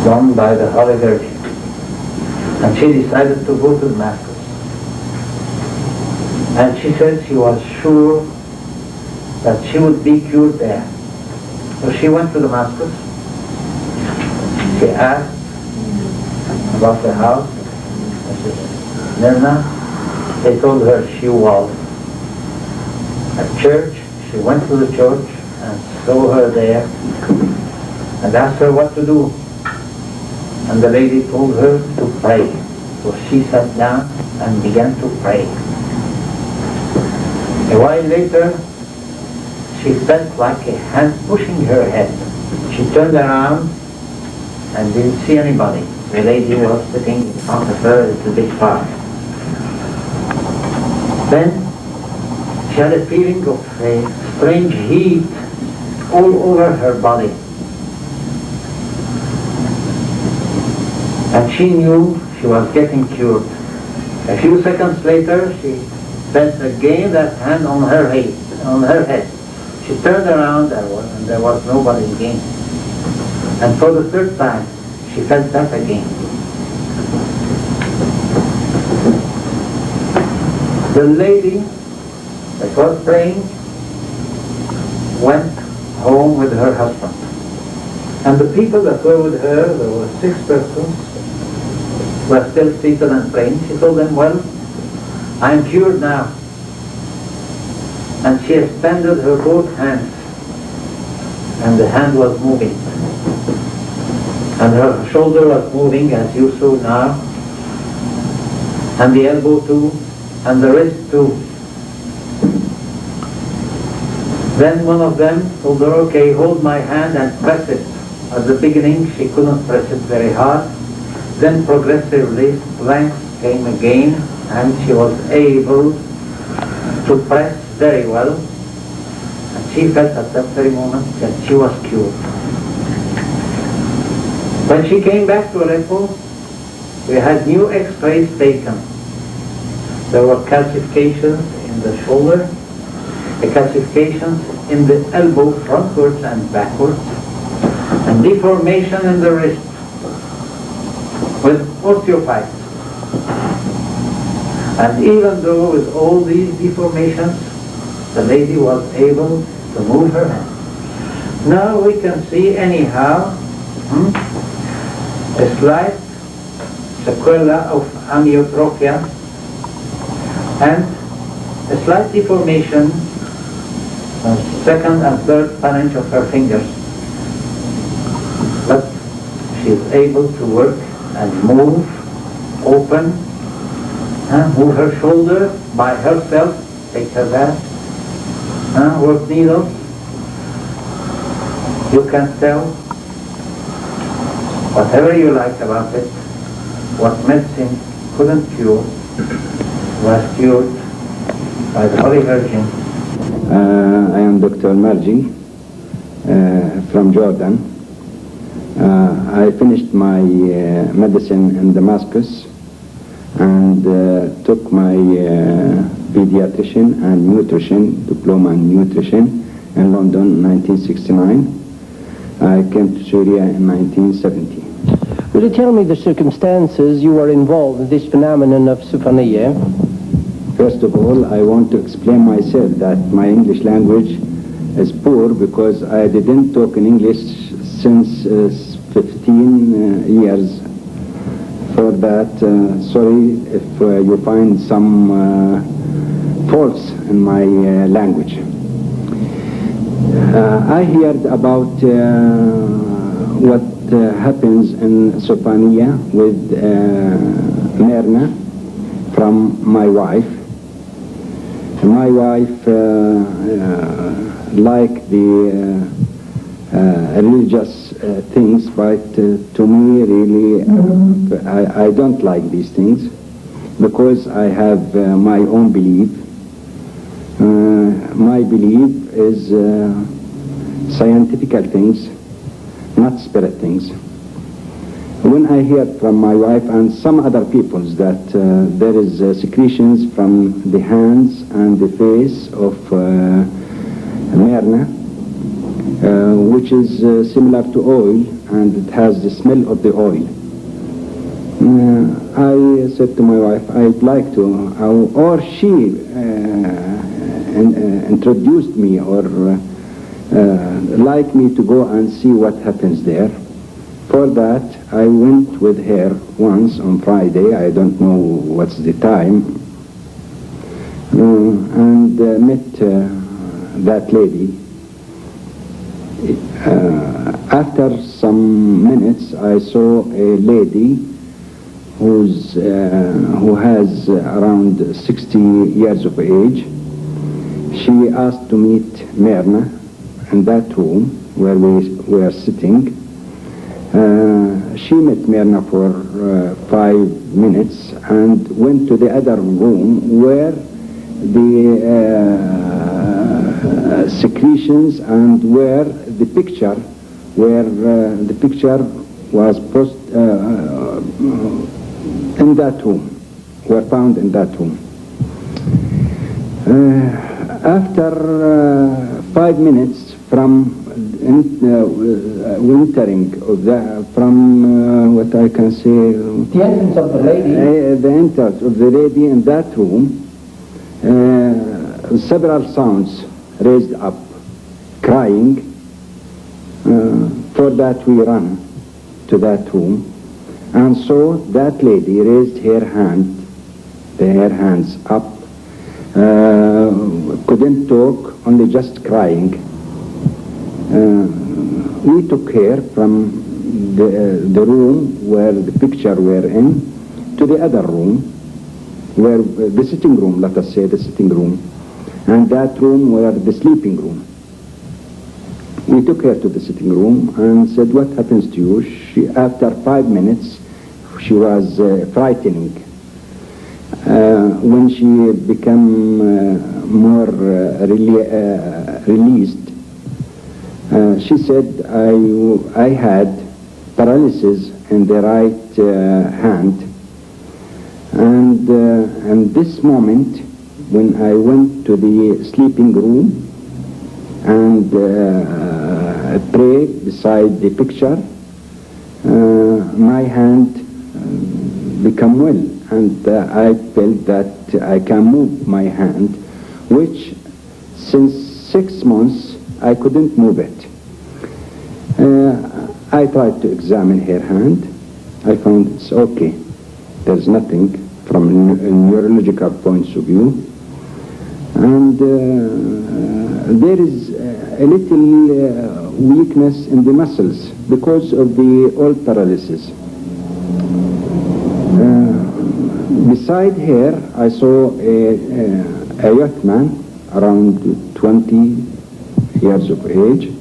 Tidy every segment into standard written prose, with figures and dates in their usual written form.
done by the Holy Virgin. And she decided to go to Damascus. And she said she was sure that she would be cured there. So she went to Damascus. She asked about the house. Mrs. Mirna. They told her she was at church. She went to the church and saw her there and asked her what to do. And the lady told her to pray. So she sat down and began to pray. A while later, she felt like a hand pushing her head. She turned around and didn't see anybody. The lady was sitting in front of her a little bit far. Then she had a feeling of a strange heat all over her body. And she knew she was getting cured. A few seconds later, she felt again that hand on her head. She turned around and there was nobody again. And for the third time, she felt that again. The lady that was praying went home with her husband. And the people that were with her, there were 6 persons, were still seated and praying. She told them, well, I am cured now. And she extended her both hands, and the hand was moving. And her shoulder was moving, as you saw now, and the elbow too, and the wrist too. Then one of them told her, okay, hold my hand and press it. At the beginning, she couldn't press it very hard. Then progressively, strength came again, and she was able to press very well. And she felt at that very moment that she was cured. When she came back to Aleppo, we had new x-rays taken. There were calcifications in the shoulder, calcifications in the elbow frontwards and backwards, and deformation in the wrist with osteophytes. And even though with all these deformations, the lady was able to move her hand. Now we can see anyhow a slight sequela of amyotrophia and a slight deformation on second and third phalange of her fingers. But she is able to work and move, open, move her shoulder by herself, take her bath, work needles. You can tell whatever you like about it. What medicine couldn't cure was cured by the Holy Virgin. I am Dr. Marji from Jordan. I finished my medicine in Damascus and took my pediatrician and nutrition, diploma in nutrition in London in 1969. I came to Syria in 1970. Will you tell me the circumstances you were involved in this phenomenon of Soufanieh? First of all, I want to explain myself that my English language is poor because I didn't talk in English since 15 years. For that, sorry if you find some faults in my language. I heard about what happens in Soufanieh with Myrna from my wife. My wife liked the religious things, but to me really I don't like these things because I have my own belief. My belief is scientific things, not spirit things. When I hear from my wife and some other peoples that there is secretions from the hands and the face of Myrna, which is similar to oil, and it has the smell of the oil. I said to my wife, I'd like to, or she introduced me, or like me to go and see what happens there. For that, I went with her once on Friday, I don't know what's the time, and met that lady. After some minutes, I saw a lady who has around 60 years of age. She asked to meet Myrna in that room where we were sitting. She met Myrna for 5 minutes and went to the other room where the secretions and where the picture was in that room, were found in that room. After 5 minutes from entering of from what I can say, the entrance of the lady, the entrance of the lady in that room, several sounds raised up, crying. For that we ran to that room, and so that lady raised her hands up, couldn't talk, only just crying. We took her from the room where the picture were in to the other room, where the sitting room, let us say the sitting room, and that room were the sleeping room. We took her to the sitting room and said, what happens to you? After 5 minutes, she was frightening. When she became more released, she said, I had paralysis in the right hand, and this moment, when I went to the sleeping room and prayed beside the picture, my hand became well, and I felt that I can move my hand, which since 6 months I couldn't move it. I tried to examine her hand. I found it's okay. There's nothing from a neurological point of view. And there is a little weakness in the muscles because of the old paralysis. Beside her, I saw a youth man around 20 years of age.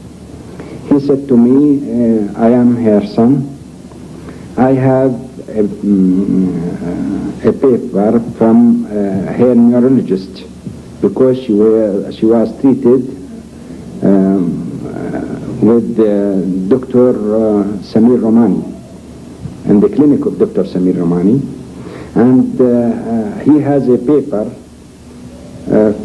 He said to me, I am her son. I have a paper from her neurologist because she was treated with Dr. Samir Romani, in the clinic of Dr. Samir Romani, and he has a paper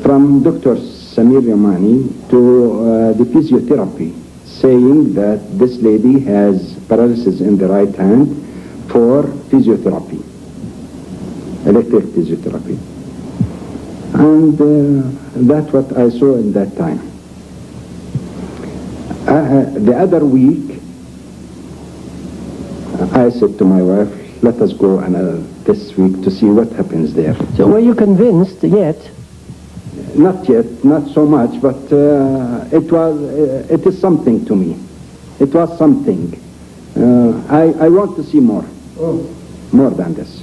from Dr. Samir Romani to the physiotherapy, saying that this lady has paralysis in the right hand for physiotherapy, electric physiotherapy. And that's what I saw in that time. The other week, I said to my wife, let us go this week to see what happens there. So were you convinced yet? Not yet, not so much, but it is something to me. It was something. I want to see more than this.